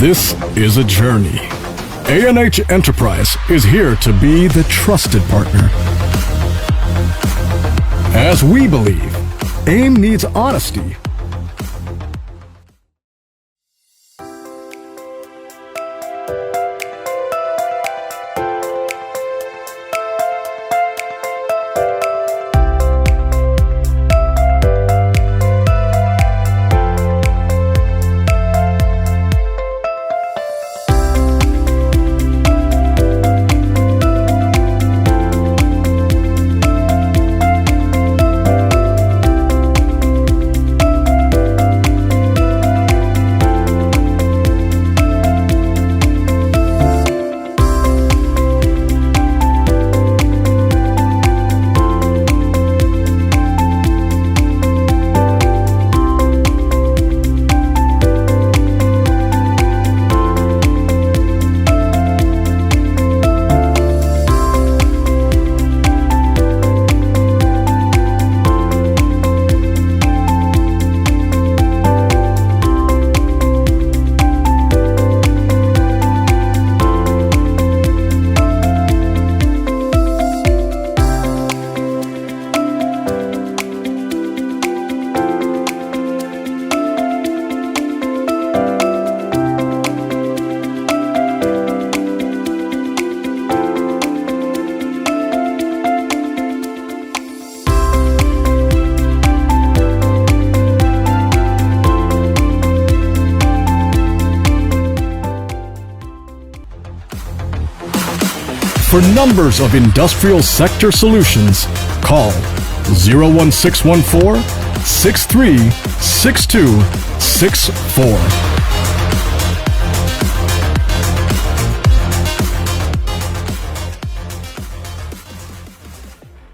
This is a journey. ANH Enterprise is here to be the trusted partner. As we believe, AIM needs honesty. For numbers of industrial sector solutions, call 01614 636264.